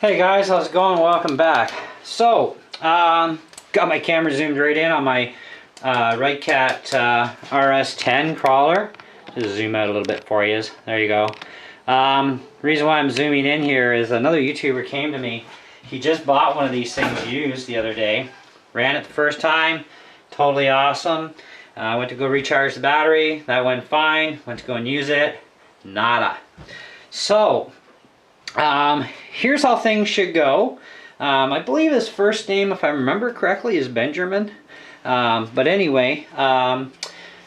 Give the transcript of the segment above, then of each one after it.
Hey guys, how's it going? Welcome back. So, got my camera zoomed right in on my Redcat RS10 crawler. Just zoom out a little bit for you. There you go. Reason why I'm zooming in here is another YouTuber came to me. He just bought one of these things used the other day. Ran it the first time. Totally awesome. Went to go recharge the battery. That went fine. Went to go and use it. Nada. So, here's how things should go. I believe his first name, if I remember correctly, is Benjamin. But anyway,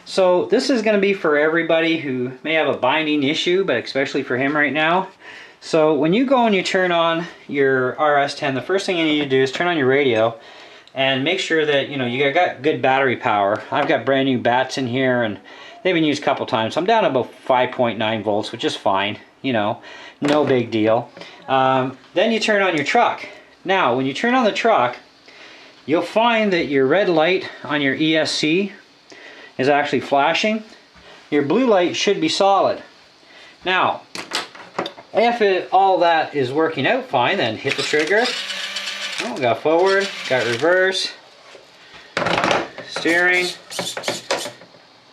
so this is going to be for everybody who may have a binding issue, but especially for him right now. So when you go and you turn on your RS10, the first thing you need to do is turn on your radio and make sure that you got good battery power. I've got brand new bats in here and they've been used a couple times. So I'm down to about 5.9 volts, which is fine. No big deal. Then you turn on your truck. Now, when you turn on the truck, you'll find that your red light on your ESC is actually flashing. Your blue light should be solid. Now, if all that is working out fine, then hit the trigger. Oh, got forward, got reverse, steering,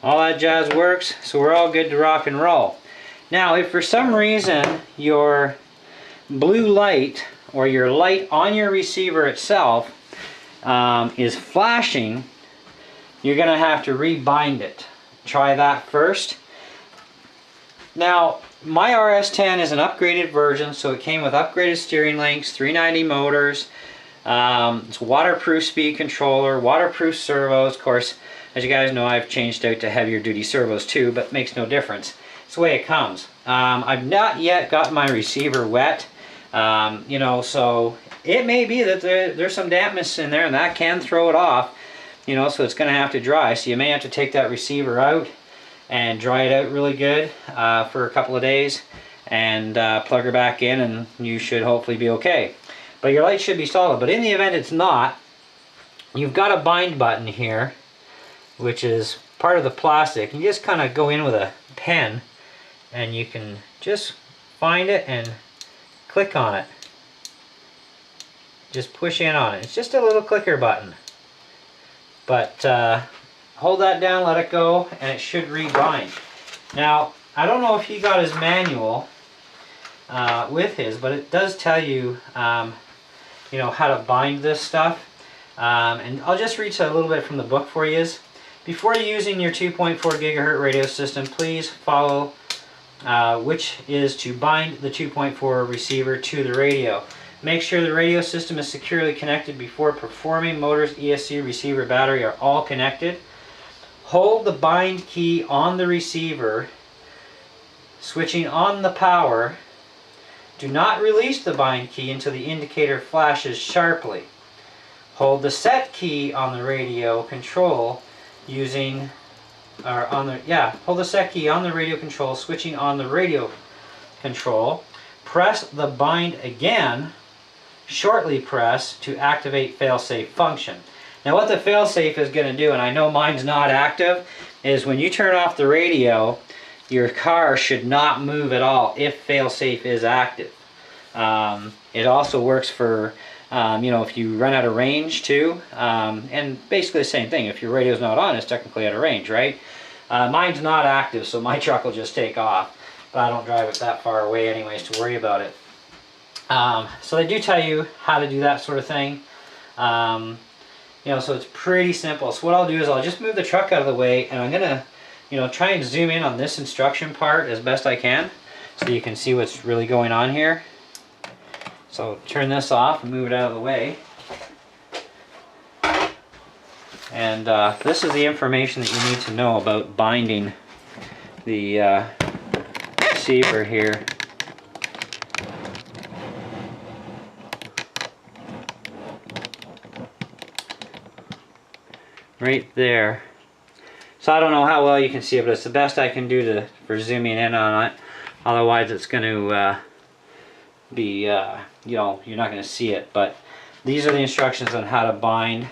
all that jazz works, so we're all good to rock and roll. Now, if for some reason your blue light or your light on your receiver itself is flashing, you're going to have to rebind it. Try that first. Now, my RS10 is an upgraded version, so it came with upgraded steering links, 390 motors, it's waterproof speed controller, waterproof servos. Of course, as you guys know, I've changed out to heavier duty servos too, but it makes no difference. It's the way it comes. I've not yet got my receiver wet, so it may be that there's some dampness in there and that can throw it off, so it's going to have to dry. So you may have to take that receiver out and dry it out really good for a couple of days and plug her back in, and you should hopefully be okay. But your light should be solid. But in the event it's not, you've got a bind button here, which is part of the plastic. You just kind of go in with a pen and you can just find it and click on it. Just push in on it. It's just a little clicker button. But hold that down, let it go, and it should rebind. Now, I don't know if he got his manual with his, but it does tell you, how to bind this stuff. And I'll just read a little bit from the book for you. Before using your 2.4 gigahertz radio system, please follow which is to bind the 2.4 receiver to the radio. Make sure the radio system is securely connected before performing. Motors, ESC, receiver, battery are all connected. Hold the bind key on the receiver, switching on the power. Do not release the bind key until the indicator flashes sharply. Hold the set key on the radio control using hold the set key on the radio control, switching on the radio control. Press the bind again, shortly press to activate failsafe function. Now what the failsafe is going to do, and I know mine's not active, is when you turn off the radio, your car should not move at all if failsafe is active. It also works for if you run out of range too, and basically the same thing. If your radio's not on, it's technically out of range, right? Mine's not active, so my truck will just take off, but I don't drive it that far away anyways to worry about it. So they do tell you how to do that sort of thing. So it's pretty simple. So what I'll do is I'll just move the truck out of the way, and I'm gonna try and zoom in on this instruction part as best I can so you can see what's really going on here. So turn this off and move it out of the way. And this is the information that you need to know about binding the receiver here. Right there. So I don't know how well you can see it, but it's the best I can do for zooming in on it. Otherwise it's going to be, you're not going to see it. But these are the instructions on how to bind.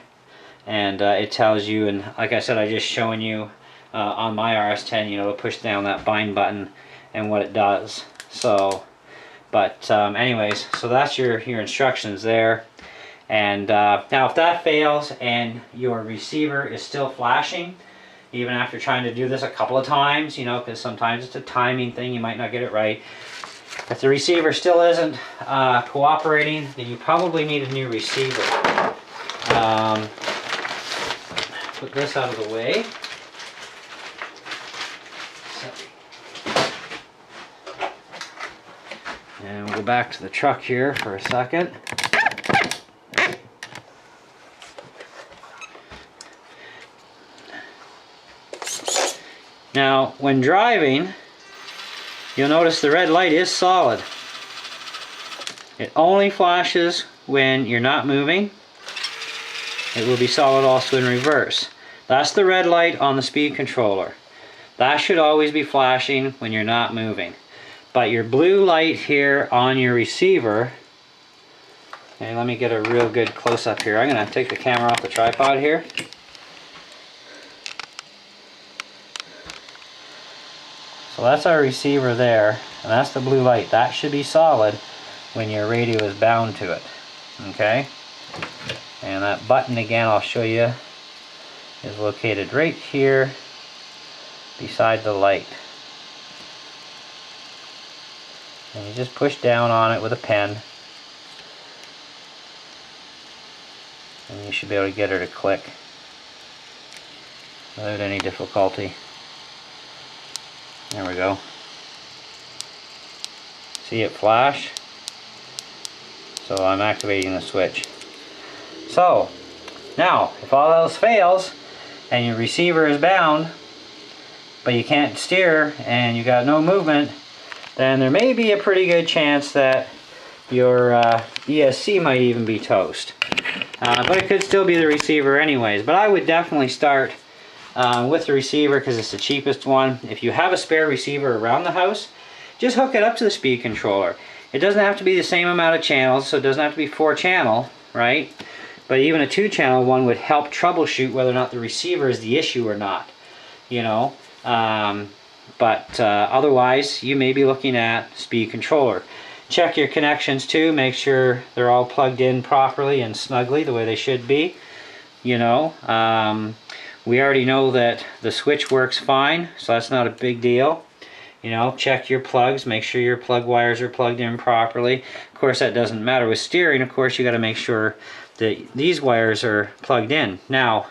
And it tells you, and like I said, I just showing you on my RS10, to push down that bind button and what it does. So But anyways, so that's your instructions there. And now if that fails and your receiver is still flashing, even after trying to do this a couple of times, you know, because sometimes it's a timing thing, you might not get it right. If the receiver still isn't cooperating, then you probably need a new receiver. Put this out of the way. And we'll go back to the truck here for a second. Now, when driving, you'll notice the red light is solid. It only flashes when you're not moving. It will be solid also in reverse. That's the red light on the speed controller. That should always be flashing when you're not moving. But your blue light here on your receiver, okay, let me get a real good close-up here. I'm going to take the camera off the tripod here. So that's our receiver there, and that's the blue light. That should be solid when your radio is bound to it. Okay? And that button again, I'll show you, is located right here beside the light. And you just push down on it with a pen, and you should be able to get her to click without any difficulty. There we go. See it flash? So I'm activating the switch. So, now, if all else fails, and your receiver is bound, but you can't steer, and you got no movement, then there may be a pretty good chance that your ESC might even be toast. But it could still be the receiver anyways. But I would definitely start with the receiver because it's the cheapest one. If you have a spare receiver around the house, just hook it up to the speed controller. It doesn't have to be the same amount of channels, so it doesn't have to be 4-channel, right? But even a 2-channel one would help troubleshoot whether or not the receiver is the issue or not, you know. But otherwise, you may be looking at speed controller. Check your connections too. Make sure they're all plugged in properly and snugly the way they should be. You know, we already know that the switch works fine, so that's not a big deal. You know, check your plugs. Make sure your plug wires are plugged in properly. Of course, that doesn't matter with steering. Of course, you got to make sure that these wires are plugged in. Now,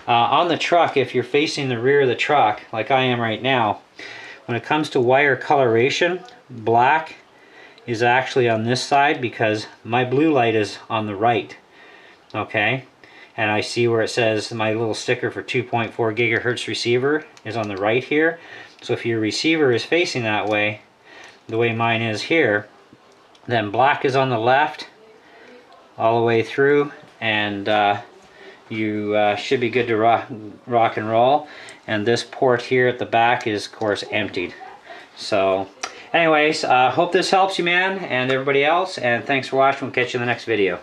on the truck, if you're facing the rear of the truck, like I am right now, when it comes to wire coloration, black is actually on this side because my blue light is on the right. Okay? And I see where it says my little sticker for 2.4 gigahertz receiver is on the right here. So if your receiver is facing that way, the way mine is here, then black is on the left all the way through, and you should be good to rock and roll. And this port here at the back is, of course, emptied. So anyways, hope this helps you, man, and everybody else, and thanks for watching. We'll catch you in the next video.